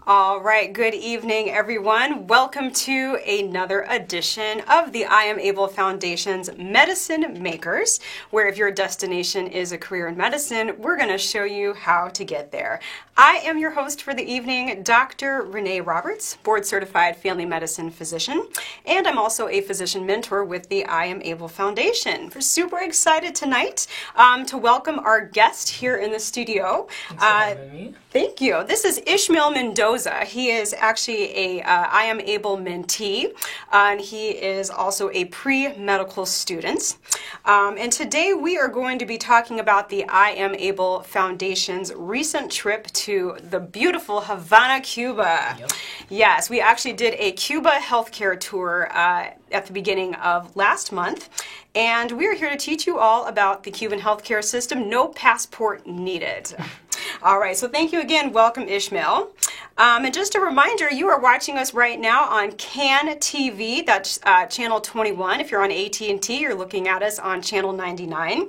All right, good evening, everyone. Welcome to another edition of the I Am Able Foundation's Medicine Makers, where if your destination is a career in medicine, we're going to show you how to get there. I am your host for the evening, Dr. Renee Roberts, board-certified family medicine physician, and I'm also a physician mentor with the I Am Able Foundation. We're super excited tonight to welcome our guest here in the studio. Thanks for having me. Thank you. This is Ishmael Mendoza. He is actually a I Am Able mentee, and he is also a pre-medical student. And today we are going to be talking about the I Am Able Foundation's recent trip to the beautiful Havana, Cuba. Yep. Yes, we actually did a Cuba healthcare tour at the beginning of last month. And we are here to teach you all about the Cuban healthcare system. No passport needed. All right, so thank you again. Welcome, Ishmael. And just a reminder, you are watching us right now on CAN TV. That's channel 21. If you're on AT&T, you're looking at us on channel 99.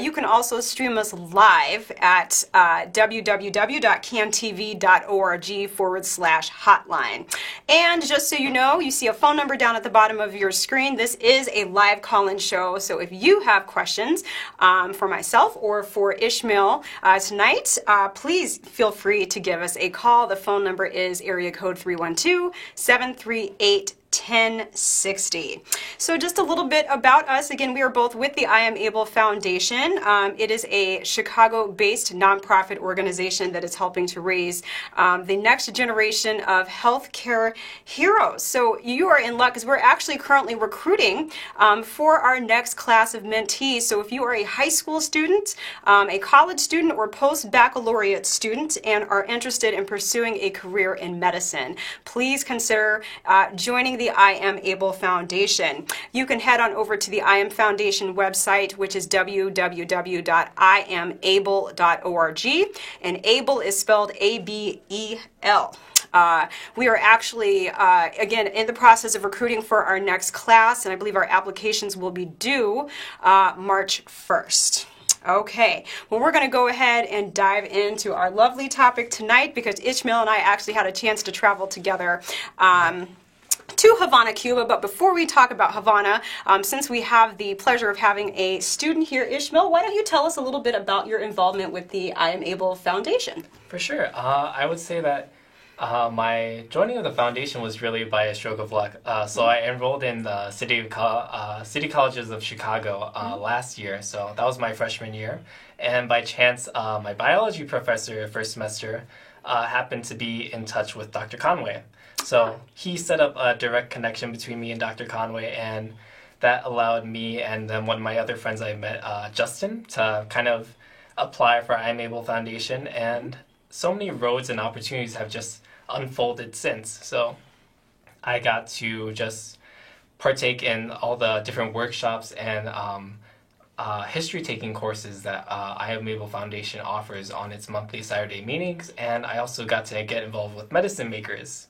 You can also stream us live at www.cantv.org/hotline. And just so you know, you see a phone number down at the bottom of your screen. This is a live call-in show, so if you have questions for myself or for Ishmael tonight, please feel free to give us a call. The phone number is area code 312-738-1060. So just a little bit about us. Again, we are both with the I Am Able Foundation. It is a Chicago-based nonprofit organization that is helping to raise the next generation of healthcare heroes. So you are in luck because we're actually currently recruiting for our next class of mentees. So if you are a high school student, a college student, or post-baccalaureate student and are interested in pursuing a career in medicine, please consider joining the I Am Able Foundation. You can head on over to the I Am Foundation website, which is www.iamable.org, and ABLE is spelled A-B-E-L. We are actually, again, in the process of recruiting for our next class, and I believe our applications will be due March 1st. Okay, well, we're going to go ahead and dive into our lovely topic tonight because Ishmael and I actually had a chance to travel together to Havana, Cuba. But before we talk about Havana, since we have the pleasure of having a student here, Ishmael, why don't you tell us a little bit about your involvement with the I Am Able Foundation? For sure. I would say that my joining of the foundation was really by a stroke of luck. So I enrolled in the City Colleges of Chicago last year, so that was my freshman year. And by chance, my biology professor first semester happened to be in touch with Dr. Conway. So he set up a direct connection between me and Dr. Conway, and that allowed me and then one of my other friends I met, Justin, to kind of apply for I Am Able Foundation. And so many roads and opportunities have just unfolded since. So I got to just partake in all the different workshops and history-taking courses that I Am Able Foundation offers on its monthly Saturday meetings, and I also got to get involved with Medicine Makers.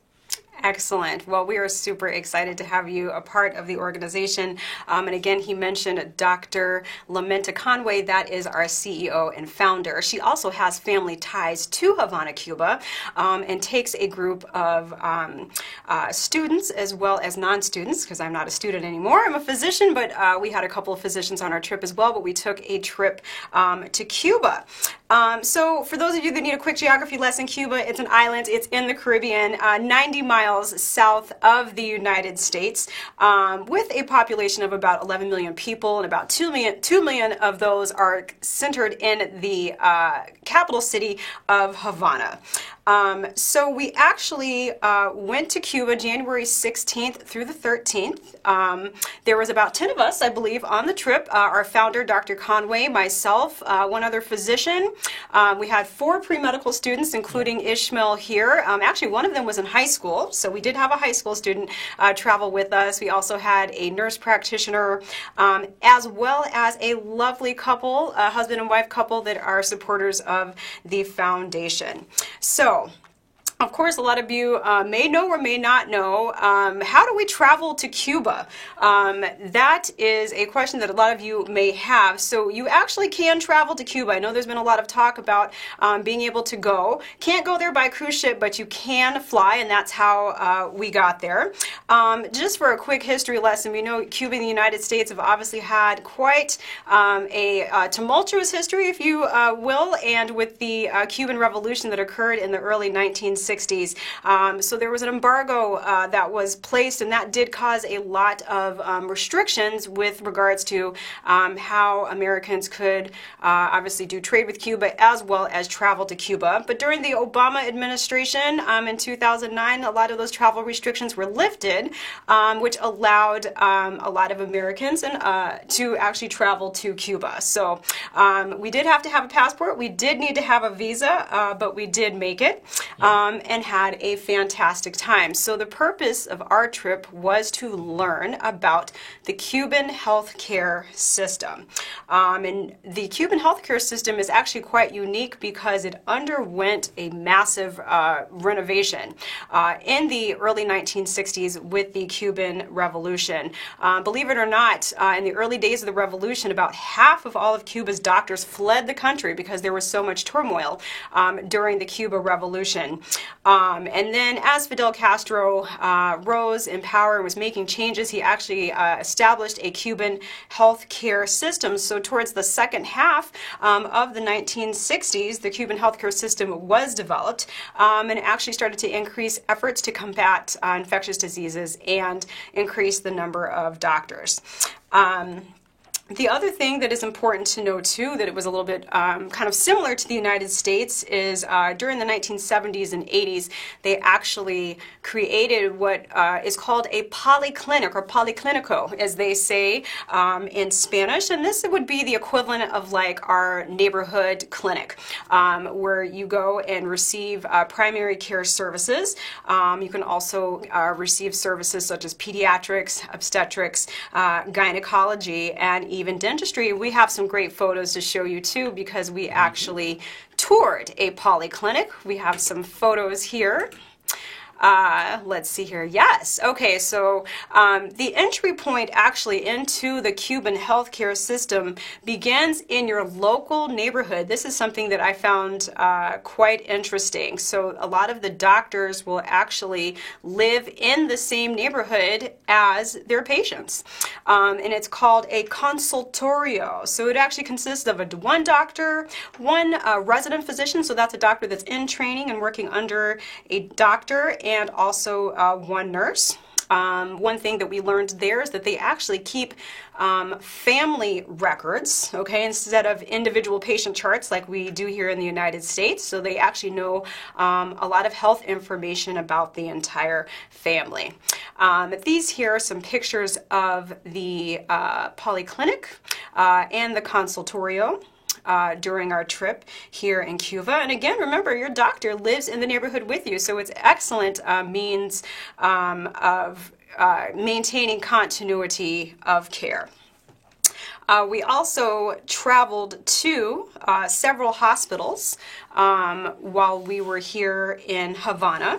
Excellent. Well, we are super excited to have you a part of the organization. And again, he mentioned Dr. Lamenta Conway. That is our CEO and founder. She also has family ties to Havana, Cuba, and takes a group of students as well as non-students, because I'm not a student anymore. I'm a physician, but we had a couple of physicians on our trip as well, but we took a trip to Cuba. So for those of you that need a quick geography lesson, Cuba, it's an island. It's in the Caribbean, 90 miles south of the United States, with a population of about 11 million people, and about 2 million of those are centered in the capital city of Havana. So we actually went to Cuba January 16th through the 13th. There was about 10 of us, I believe, on the trip. Our founder, Dr. Conway, myself, one other physician. We had 4 pre-medical students, including Ishmael here. Actually, one of them was in high school, so we did have a high school student travel with us. We also had a nurse practitioner, as well as a lovely couple, a husband and wife couple that are supporters of the foundation. So Of course, a lot of you may know or may not know, how do we travel to Cuba? That is a question that a lot of you may have. So you actually can travel to Cuba. I know there's been a lot of talk about being able to go. Can't go there by cruise ship, but you can fly, and that's how we got there. Just for a quick history lesson, we know Cuba and the United States have obviously had quite a tumultuous history, if you will, and with the Cuban Revolution that occurred in the early 1960s. So there was an embargo that was placed, and that did cause a lot of restrictions with regards to how Americans could obviously do trade with Cuba as well as travel to Cuba. But during the Obama administration in 2009, a lot of those travel restrictions were lifted, which allowed a lot of Americans to actually travel to Cuba. So we did have to have a passport. We did need to have a visa, but we did make it. And had a fantastic time. So the purpose of our trip was to learn about the Cuban healthcare system. And the Cuban healthcare system is actually quite unique because it underwent a massive renovation in the early 1960s with the Cuban Revolution. Believe it or not, in the early days of the revolution, about half of all of Cuba's doctors fled the country because there was so much turmoil during the Cuba Revolution. And then as Fidel Castro rose in power and was making changes, he actually established a Cuban health care system. So towards the second half of the 1960s, the Cuban healthcare system was developed and actually started to increase efforts to combat infectious diseases and increase the number of doctors. The other thing that is important to know too, that it was a little bit kind of similar to the United States, is during the 1970s and 80s, they actually created what is called a polyclinic, or policlinico, as they say in Spanish. And this would be the equivalent of like our neighborhood clinic, where you go and receive primary care services. You can also receive services such as pediatrics, obstetrics, gynecology, and even dentistry. We have some great photos to show you too, because we actually toured a polyclinic. We have some photos here. Let's see here. Yes. Okay. So the entry point actually into the Cuban healthcare system begins in your local neighborhood. This is something that I found quite interesting. So a lot of the doctors will actually live in the same neighborhood as their patients. And it's called a consultorio. So it actually consists of one doctor, one resident physician. So that's a doctor that's in training and working under a doctor, and also one nurse. One thing that we learned there is that they actually keep family records, okay, instead of individual patient charts like we do here in the United States. So they actually know a lot of health information about the entire family. These here are some pictures of the polyclinic and the consultorio during our trip here in Cuba. And again, remember, your doctor lives in the neighborhood with you, so it's excellent means of maintaining continuity of care. We also traveled to several hospitals while we were here in Havana.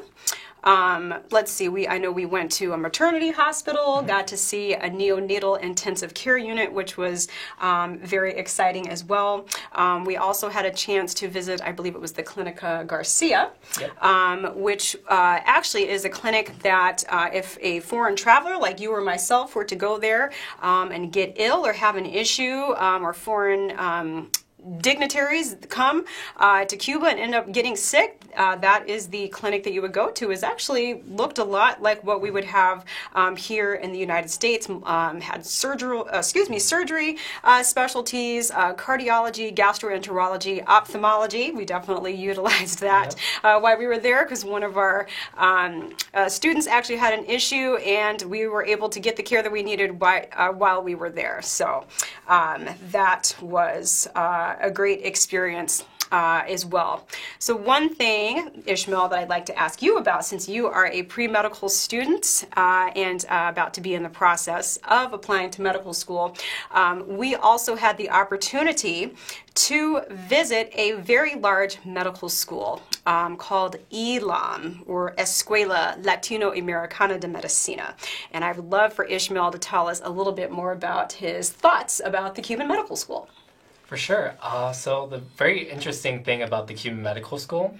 Let's see, I know we went to a maternity hospital, got to see a neonatal intensive care unit, which was very exciting as well. We also had a chance to visit, I believe it was the Clinica Garcia, yep. Which actually is a clinic that if a foreign traveler like you or myself were to go there and get ill or have an issue, or foreign dignitaries come to Cuba and end up getting sick, that is the clinic that you would go to. Is actually looked a lot like what we would have here in the United States. Had surgery specialties, cardiology, gastroenterology, ophthalmology. We definitely utilized that while we were there, because one of our students actually had an issue, and we were able to get the care that we needed while we were there. So that was a great experience as well. So one thing, Ishmael, that I'd like to ask you about, since you are a pre-medical student and about to be in the process of applying to medical school, we also had the opportunity to visit a very large medical school called ELAM, or Escuela Latinoamericana de Medicina. And I would love for Ishmael to tell us a little bit more about his thoughts about the Cuban Medical School. For sure. So the very interesting thing about the Cuban Medical School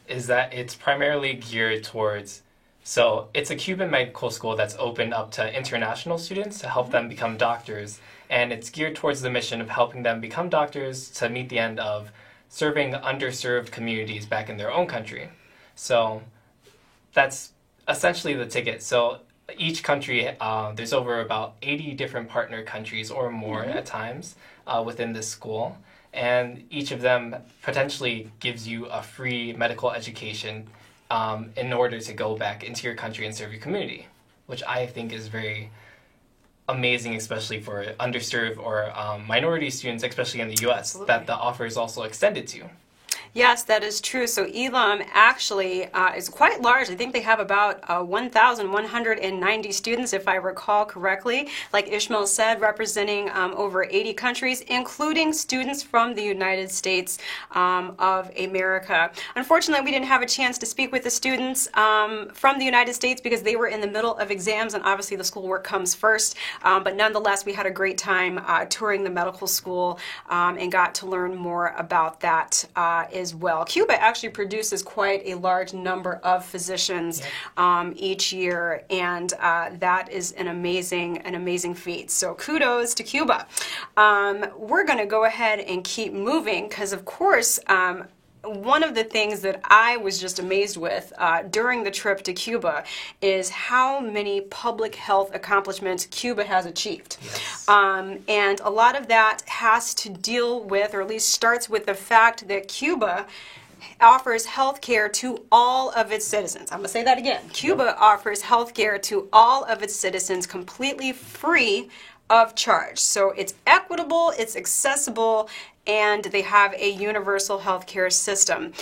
is that it's primarily geared towards, so it's a Cuban medical school that's opened up to international students to help them become doctors, and it's geared towards the mission of helping them become doctors to meet the end of serving underserved communities back in their own country. So that's essentially the ticket. So each country, there's over about 80 different partner countries or more at times within this school, and each of them potentially gives you a free medical education in order to go back into your country and serve your community, which I think is very amazing, especially for underserved or minority students, especially in the U.S., Absolutely. that the offer is also extended to. Yes, that is true. So ELAM actually is quite large. I think they have about 1,190 students, if I recall correctly. Like Ishmael said, representing over 80 countries, including students from the United States of America. Unfortunately, we didn't have a chance to speak with the students from the United States because they were in the middle of exams, and obviously the schoolwork comes first. But nonetheless, we had a great time touring the medical school and got to learn more about that as well. Cuba actually produces quite a large number of physicians each year, and that is an amazing feat. So kudos to Cuba. We're going to go ahead and keep moving because, of course, one of the things that I was just amazed with during the trip to Cuba is how many public health accomplishments Cuba has achieved. Yes. And a lot of that has to deal with, or at least starts with, the fact that Cuba offers health care to all of its citizens. I'm going to say that again. Cuba offers health care to all of its citizens completely free of charge. So it's equitable, it's accessible, and they have a universal healthcare system.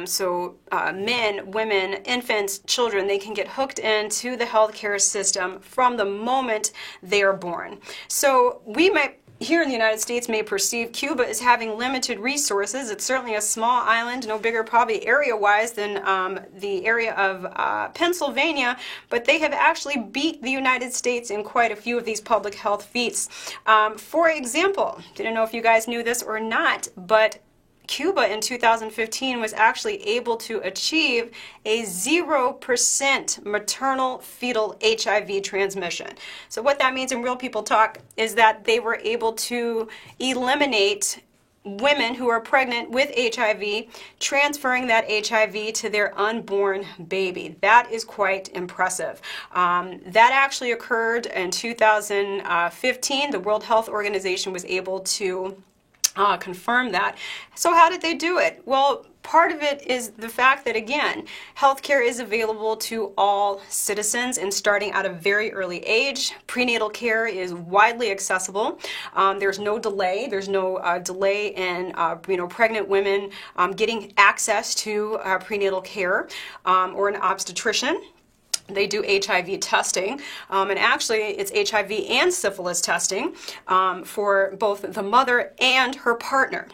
So men, women, infants, children, they can get hooked into the healthcare system from the moment they are born. So we might, here in the United States, may perceive Cuba as having limited resources. It's certainly a small island, no bigger probably area-wise than the area of Pennsylvania, but they have actually beat the United States in quite a few of these public health feats. For example, didn't know if you guys knew this or not, but Cuba in 2015 was actually able to achieve a 0% maternal fetal HIV transmission. So what that means in real people talk is that they were able to eliminate women who are pregnant with HIV, transferring that HIV to their unborn baby. That is quite impressive. That actually occurred in 2015. The World Health Organization was able to confirm that. So how did they do it? Well, part of it is the fact that, again, healthcare is available to all citizens, and starting at a very early age. Prenatal care is widely accessible. There's no delay. There's no delay in pregnant women getting access to prenatal care or an obstetrician. They do HIV testing, and actually it's HIV and syphilis testing for both the mother and her partner.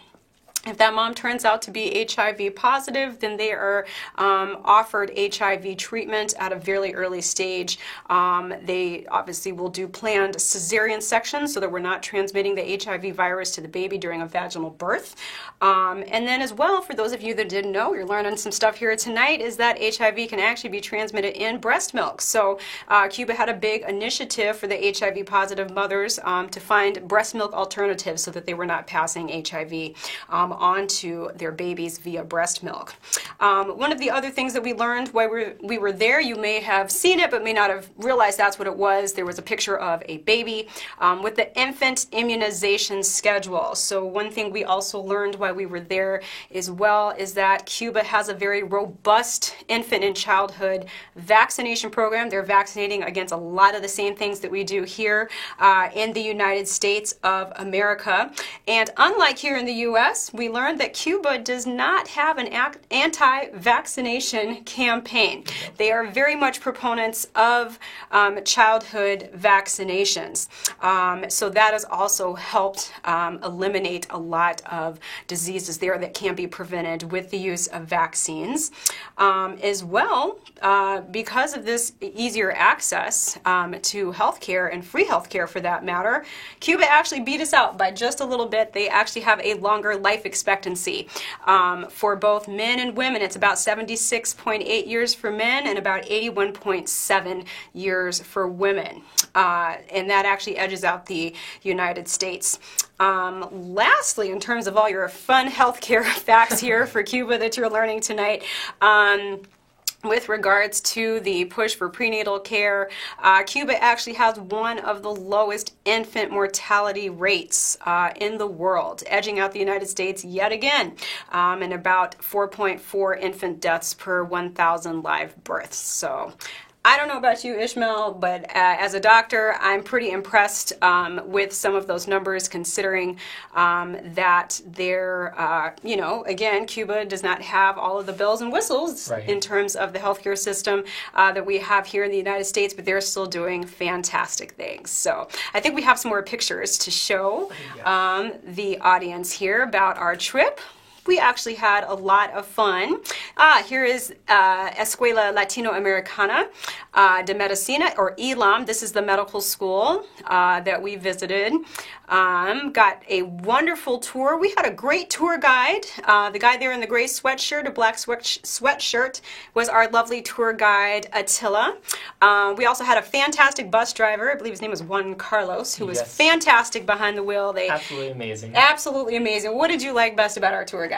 If that mom turns out to be HIV positive, then they are offered HIV treatment at a very early stage. They obviously will do planned cesarean sections so that we're not transmitting the HIV virus to the baby during a vaginal birth. And then as well, for those of you that didn't know, you're learning some stuff here tonight, is that HIV can actually be transmitted in breast milk. So Cuba had a big initiative for the HIV positive mothers to find breast milk alternatives so that they were not passing HIV onto their babies via breast milk. One of the other things that we learned while we were there, you may have seen it but may not have realized that's what it was. There was a picture of a baby with the infant immunization schedule. So one thing we also learned while we were there as well is that Cuba has a very robust infant and childhood vaccination program. They're vaccinating against a lot of the same things that we do here in the United States of America. And unlike here in the U.S., we we learned that Cuba does not have an anti-vaccination campaign. They are very much proponents of childhood vaccinations. So that has also helped eliminate a lot of diseases there that can be prevented with the use of vaccines. As well, because of this easier access to healthcare and free healthcare for that matter, Cuba actually beat us out by just a little bit. They actually have a longer life expectancy for both men and women. It's about 76.8 years for men and about 81.7 years for women. And that actually edges out the United States. Lastly, in terms of all your fun healthcare facts here for Cuba that you're learning tonight, with regards to the push for prenatal care, Cuba actually has one of the lowest infant mortality rates in the world, edging out the United States yet again, and about 4.4 infant deaths per 1,000 live births. So I don't know about you, Ishmael, but as a doctor, I'm pretty impressed with some of those numbers, considering that they're, you know, again, Cuba does not have all of the bells and whistles in terms of the healthcare system that we have here in the United States, but they're still doing fantastic things. So I think we have some more pictures to show the audience here about our trip. We actually had a lot of fun. Here is Escuela Latinoamericana de Medicina, or ELAM. This is the medical school that we visited. Got a wonderful tour. We had a great tour guide. The guy there in the gray sweatshirt, a black sweatshirt, was our lovely tour guide, Attila. We also had a fantastic bus driver. I believe his name was Juan Carlos, who was fantastic behind the wheel. Absolutely amazing. Absolutely amazing. What did you like best about our tour guides?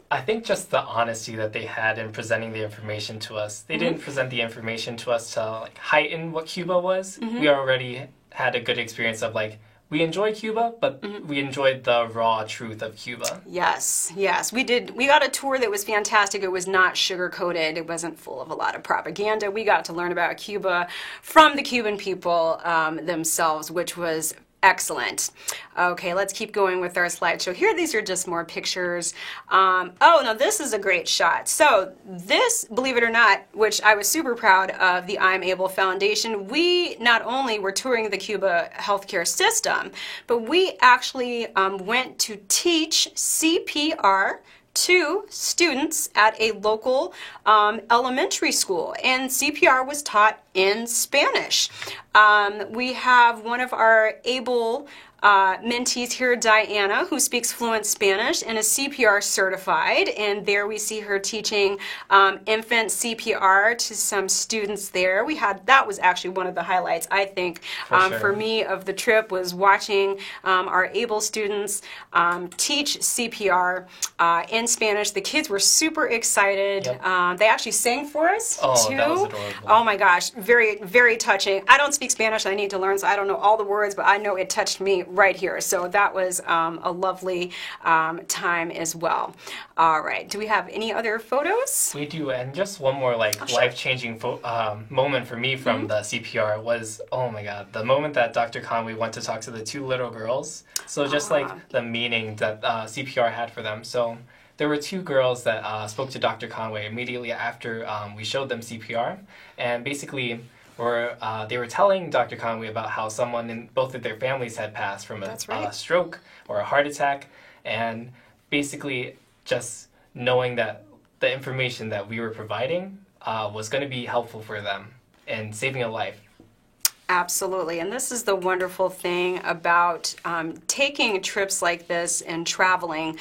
I think just the honesty that they had in presenting the information to us. They didn't present the information to us to like heighten what Cuba was. We already had a good experience of like, we enjoyed Cuba, but we enjoyed the raw truth of Cuba. Yes, yes, we did. We got a tour that was fantastic. It was not sugar-coated. It wasn't full of a lot of propaganda. We got to learn about Cuba from the Cuban people themselves, which was excellent. Okay, let's keep going with our slideshow. Here, these are just more pictures. Oh, now this is a great shot. So this, believe it or not, which I was super proud of the I'm Able Foundation, we not only were touring the Cuba healthcare system, but we actually went to teach CPR to students at a local elementary school, and CPR was taught in Spanish. We have one of our able mentees here, Diana, who speaks fluent Spanish and is CPR certified, and there we see her teaching infant CPR to some students there. That was actually one of the highlights, I think, for me of the trip, was watching our able students teach CPR in Spanish. The kids were super excited. They actually sang for us too. That was adorable. Oh my gosh, very, very touching. I don't speak Spanish, I need to learn, so I don't know all the words, but I know it touched me right here. So that was a lovely time as well. All right, do we have any other photos? We do, and just one more life-changing moment for me from the CPR was, oh my god, the moment that Dr. Conway went to talk to the two little girls. So just like the meaning that CPR had for them. So there were two girls that spoke to Dr. Conway immediately after we showed them CPR, and basically they were telling Dr. Conway about how someone in both of their families had passed from a stroke or a heart attack, and basically just knowing that the information that we were providing was going to be helpful for them in saving a life. Absolutely, and this is the wonderful thing about taking trips like this and traveling,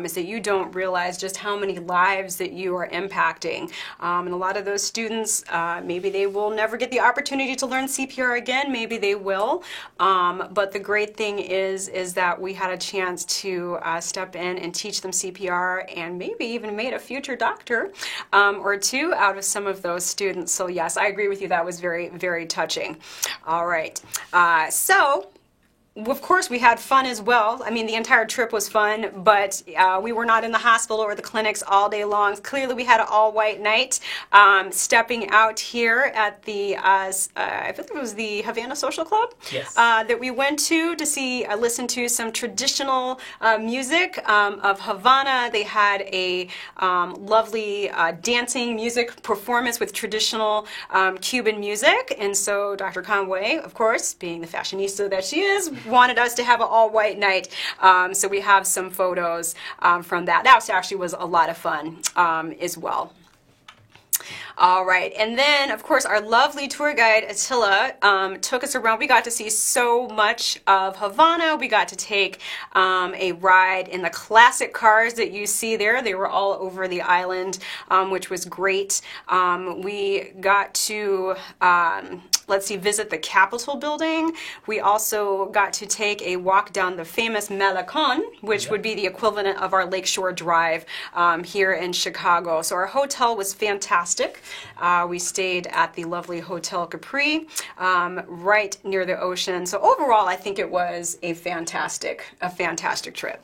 is that you don't realize just how many lives that you are impacting. And a lot of those students, maybe they will never get the opportunity to learn CPR again, maybe they will, but the great thing is that we had a chance to step in and teach them CPR, and maybe even made a future doctor or two out of some of those students. So yes, I agree with you, that was very, very touching. All right, so of course, we had fun as well. I mean, the entire trip was fun, but we were not in the hospital or the clinics all day long. Clearly, we had an all-white night. Stepping out here at the, I think it was the Havana Social Club, yes, that we went to see, listen to some traditional music of Havana. They had a lovely dancing music performance with traditional Cuban music, and so Dr. Conway, of course, being the fashionista that she is, wanted us to have an all-white night. So we have some photos from that. That actually was a lot of fun as well. All right, and then of course our lovely tour guide Attila took us around. We got to see so much of Havana. We got to take a ride in the classic cars that you see there. They were all over the island, which was great. We got to visit the Capitol building. We also got to take a walk down the famous Malecon, which would be the equivalent of our Lakeshore Drive here in Chicago. So our hotel was fantastic. We stayed at the lovely Hotel Capri, right near the ocean. So overall, I think it was a fantastic trip.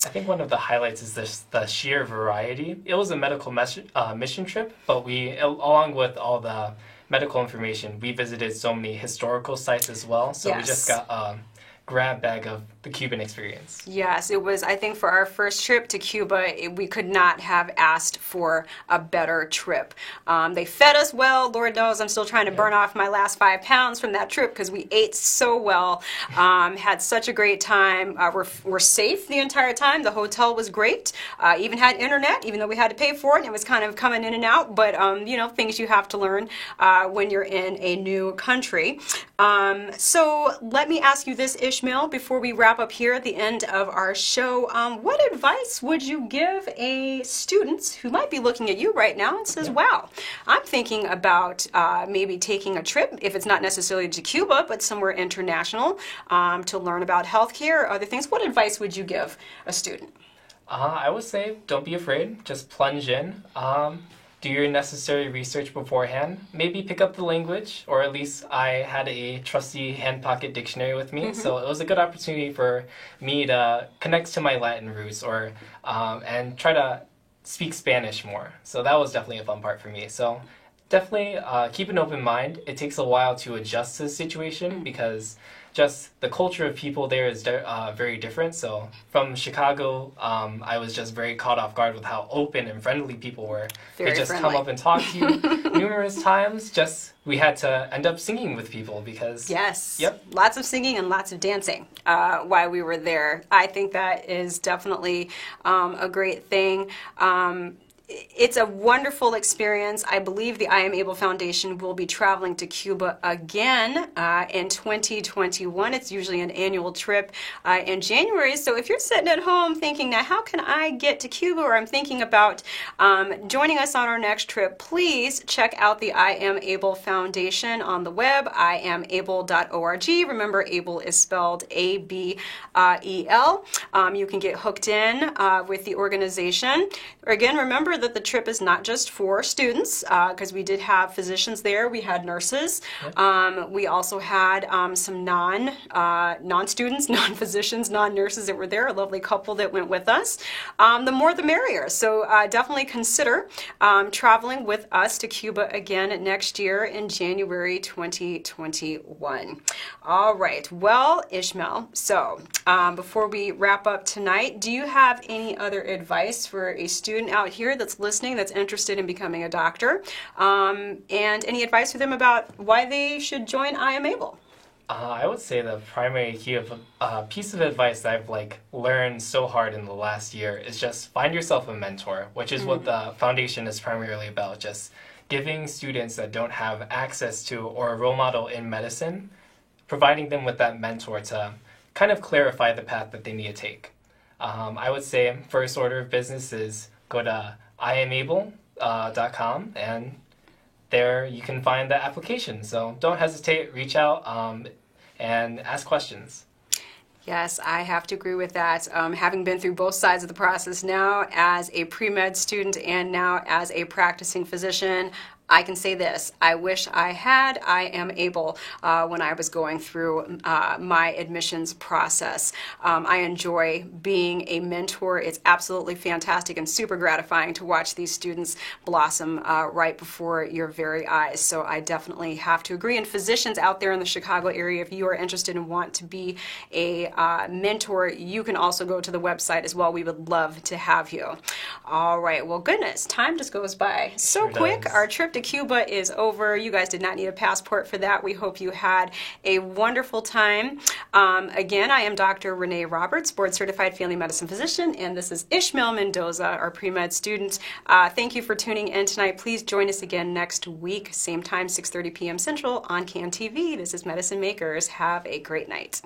I think one of the highlights is the sheer variety. It was a medical mission trip, but we, along with all the medical information, we visited so many historical sites as well. So we just got a grab bag of the Cuban experience. Yes, it was, I think for our first trip to Cuba, we could not have asked for a better trip. They fed us well. Lord knows I'm still trying to burn off my last 5 pounds from that trip because we ate so well, had such a great time. We're safe the entire time. The hotel was great. Even had internet, even though we had to pay for it. It was kind of coming in and out, but you know, things you have to learn when you're in a new country. So let me ask you this, Ishmael, before we wrap up here at the end of our show. What advice would you give a student who might be looking at you right now and says, wow, I'm thinking about maybe taking a trip, if it's not necessarily to Cuba, but somewhere international, to learn about healthcare or other things? What advice would you give a student? I would say don't be afraid. Just plunge in. Do your necessary research beforehand. Maybe pick up the language, or at least I had a trusty hand pocket dictionary with me, so it was a good opportunity for me to connect to my Latin roots, or and try to speak Spanish more. So that was definitely a fun part for me. So definitely keep an open mind. It takes a while to adjust to the situation because just the culture of people there is very different. So from Chicago, I was just very caught off guard with how open and friendly people were. They just come up and talk to you numerous times. Just we had to end up singing with people because lots of singing and lots of dancing while we were there. I think that is definitely a great thing. It's a wonderful experience. I believe the I Am Able Foundation will be traveling to Cuba again in 2021. It's usually an annual trip in January. So if you're sitting at home thinking, now how can I get to Cuba, or I'm thinking about joining us on our next trip, please check out the I Am Able Foundation on the web, iamable.org. Remember, ABLE is spelled A-B-E-L. You can get hooked in with the organization. Again, remember that the trip is not just for students, because we did have physicians there. We had nurses. We also had some non-students, non-physicians, non-nurses that were there, a lovely couple that went with us. The more the merrier. So definitely consider traveling with us to Cuba again next year in January 2021. All right. Well, Ishmael, so before we wrap up tonight, do you have any other advice for a student out here that's listening, that's interested in becoming a doctor, and any advice for them about why they should join I Am Able? I would say the primary key of piece of advice that I've learned so hard in the last year is just find yourself a mentor, which is what the foundation is primarily about, just giving students that don't have access to or a role model in medicine, providing them with that mentor to kind of clarify the path that they need to take. I would say first order of business is go to iamable.com, and there you can find the application. So don't hesitate, reach out and ask questions. Yes, I have to agree with that. Having been through both sides of the process now as a pre-med student and now as a practicing physician, I can say this, I wish I had, I am able when I was going through my admissions process. I enjoy being a mentor. It's absolutely fantastic and super gratifying to watch these students blossom right before your very eyes. So I definitely have to agree. And physicians out there in the Chicago area, if you are interested and want to be a mentor, you can also go to the website as well. We would love to have you. All right. Well, goodness, time just goes by so quick. Our trip to Cuba is over. You guys did not need a passport for that. We hope you had a wonderful time. Again, I am Dr. Renee Roberts, board certified family medicine physician, and this is Ishmael Mendoza, our pre-med student. Thank you for tuning in tonight. Please join us again next week, same time, 6:30 p.m. Central on CAN TV. This is Medicine Makers. Have a great night.